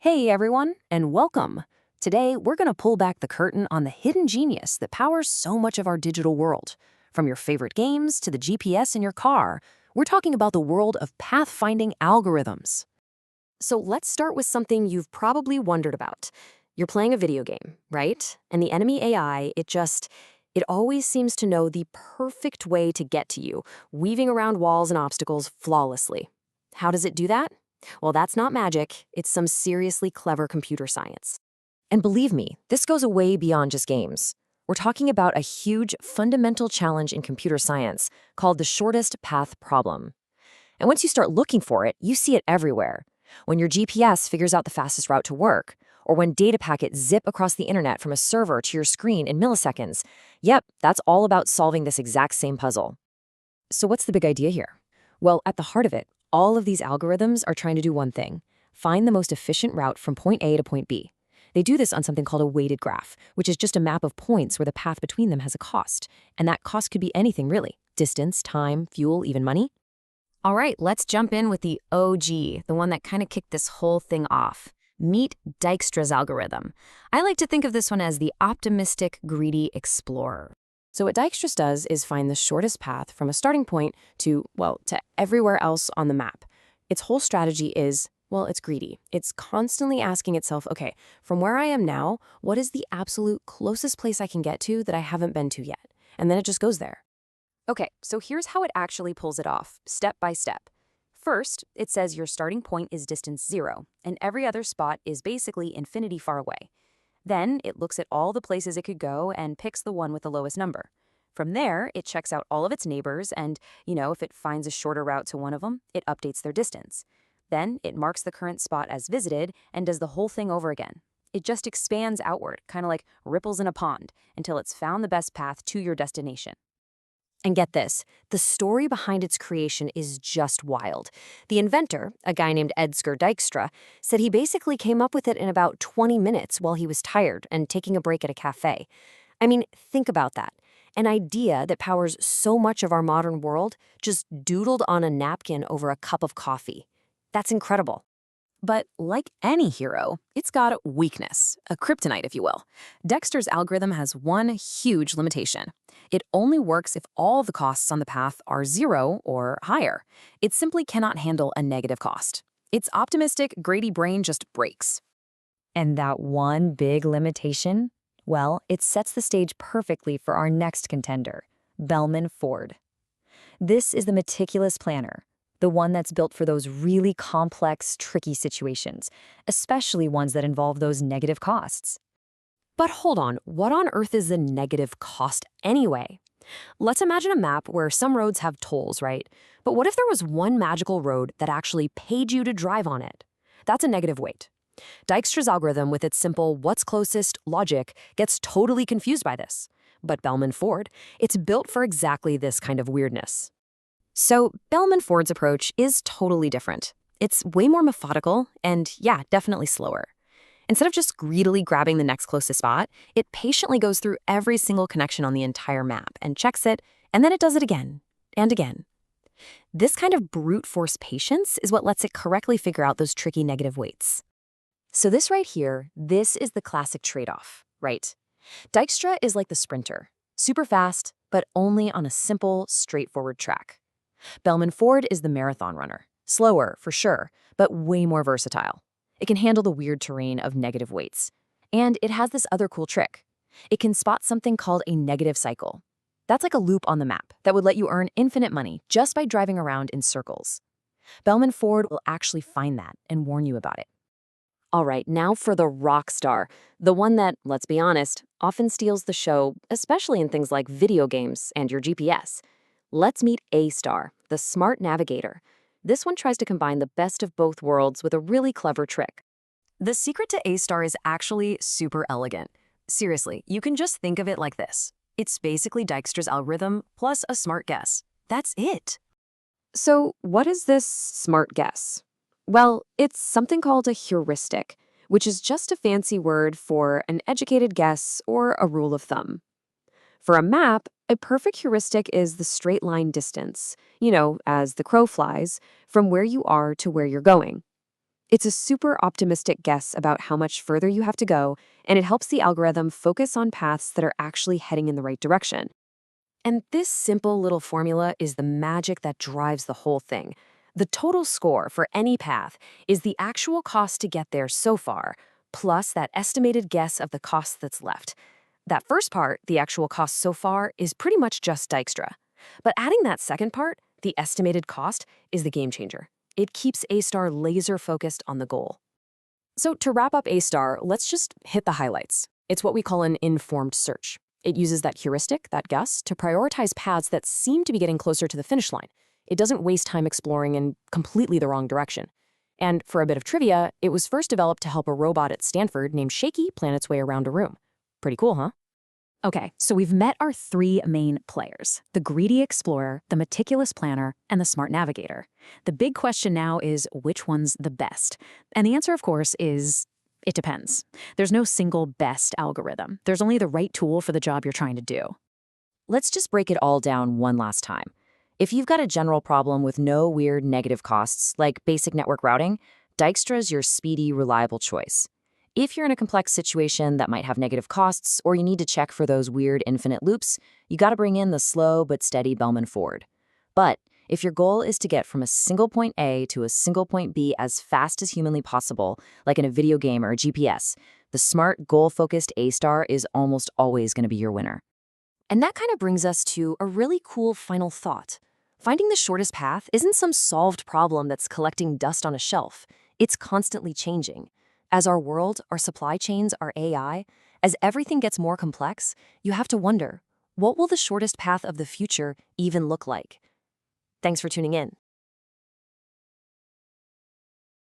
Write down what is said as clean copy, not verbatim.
Hey everyone, and welcome. Today, we're going to pull back the curtain on the hidden genius that powers so much of our digital world. From your favorite games to the GPS in your car, we're talking about the world of pathfinding algorithms. So let's start with something you've probably wondered about. You're playing a video game, right? And the enemy AI, it always seems to know the perfect way to get to you, weaving around walls and obstacles flawlessly. How does it do that? Well, that's not magic. It's some seriously clever computer science. And believe me, this goes way beyond just games. We're talking about a huge fundamental challenge in computer science called the shortest path problem. And once you start looking for it, you see it everywhere. When your GPS figures out the fastest route to work, or when data packets zip across the internet from a server to your screen in milliseconds, yep, that's all about solving this exact same puzzle. So what's the big idea here? Well, at the heart of it, all of these algorithms are trying to do one thing: find the most efficient route from point A to point B. They do this on something called a weighted graph, which is just a map of points where the path between them has a cost. And that cost could be anything, really: distance, time, fuel, even money. All right, let's jump in with the OG, the one that kind of kicked this whole thing off. Meet Dijkstra's algorithm. I like to think of this one as the optimistic, greedy explorer. So what Dijkstra does is find the shortest path from a starting point to everywhere else on the map. Its whole strategy is, it's greedy. It's constantly asking itself, okay, from where I am now, what is the absolute closest place I can get to that I haven't been to yet? And then it just goes there. Okay, so here's how it actually pulls it off, step by step. First, it says your starting point is distance 0, and every other spot is basically infinity far away. Then it looks at all the places it could go and picks the one with the lowest number. From there, it checks out all of its neighbors and, if it finds a shorter route to one of them, it updates their distance. Then it marks the current spot as visited and does the whole thing over again. It just expands outward, kind of like ripples in a pond, until it's found the best path to your destination. And get this, the story behind its creation is just wild. The inventor, a guy named Edgar Dijkstra, said he basically came up with it in about 20 minutes while he was tired and taking a break at a cafe. I mean, think about that. An idea that powers so much of our modern world just doodled on a napkin over a cup of coffee. That's incredible. But like any hero, it's got a weakness, a kryptonite, if you will. Dijkstra's algorithm has one huge limitation. It only works if all the costs on the path are 0 or higher. It simply cannot handle a negative cost. Its optimistic, greedy brain just breaks. And that one big limitation? Well, it sets the stage perfectly for our next contender, Bellman-Ford. This is the meticulous planner. The one that's built for those really complex, tricky situations, especially ones that involve those negative costs. But hold on, what on earth is the negative cost anyway? Let's imagine a map where some roads have tolls, right? But what if there was one magical road that actually paid you to drive on it? That's a negative weight. Dijkstra's algorithm, with its simple what's closest logic, gets totally confused by this. But Bellman-Ford, it's built for exactly this kind of weirdness. So Bellman-Ford's approach is totally different. It's way more methodical and, definitely slower. Instead of just greedily grabbing the next closest spot, it patiently goes through every single connection on the entire map and checks it, and then it does it again and again. This kind of brute force patience is what lets it correctly figure out those tricky negative weights. So this right here, this is the classic trade-off, right? Dijkstra is like the sprinter, super fast, but only on a simple, straightforward track. Bellman-Ford is the marathon runner, slower for sure, but way more versatile. It can handle the weird terrain of negative weights. And it has this other cool trick. It can spot something called a negative cycle. That's like a loop on the map that would let you earn infinite money just by driving around in circles. Bellman-Ford will actually find that and warn you about it. All right, now for the rock star, the one that, let's be honest, often steals the show, especially in things like video games and your GPS. Let's meet A-Star, the smart navigator. This one tries to combine the best of both worlds with a really clever trick. The secret to A-Star is actually super elegant. Seriously, you can just think of it like this. It's basically Dijkstra's algorithm plus a smart guess. That's it. So what is this smart guess? Well, it's something called a heuristic, which is just a fancy word for an educated guess or a rule of thumb. For a map, a perfect heuristic is the straight line distance, as the crow flies, from where you are to where you're going. It's a super optimistic guess about how much further you have to go, and it helps the algorithm focus on paths that are actually heading in the right direction. And this simple little formula is the magic that drives the whole thing. The total score for any path is the actual cost to get there so far, plus that estimated guess of the cost that's left. That first part, the actual cost so far, is pretty much just Dijkstra. But adding that second part, the estimated cost, is the game changer. It keeps A-star laser focused on the goal. So to wrap up A-star, let's just hit the highlights. It's what we call an informed search. It uses that heuristic, that guess, to prioritize paths that seem to be getting closer to the finish line. It doesn't waste time exploring in completely the wrong direction. And for a bit of trivia, it was first developed to help a robot at Stanford named Shaky plan its way around a room. Pretty cool, huh? Okay, so we've met our three main players: the greedy explorer, the meticulous planner, and the smart navigator. The big question now is which one's the best? And the answer, of course, is it depends. There's no single best algorithm. There's only the right tool for the job you're trying to do. Let's just break it all down one last time. If you've got a general problem with no weird negative costs, like basic network routing, Dijkstra's your speedy, reliable choice. If you're in a complex situation that might have negative costs, or you need to check for those weird infinite loops, you gotta bring in the slow but steady Bellman Ford. But if your goal is to get from a single point A to a single point B as fast as humanly possible, like in a video game or a GPS, the smart, goal-focused A-star is almost always gonna be your winner. And that kind of brings us to a really cool final thought. Finding the shortest path isn't some solved problem that's collecting dust on a shelf. It's constantly changing. As our world, our supply chains, our AI, as everything gets more complex, you have to wonder, what will the shortest path of the future even look like? Thanks for tuning in.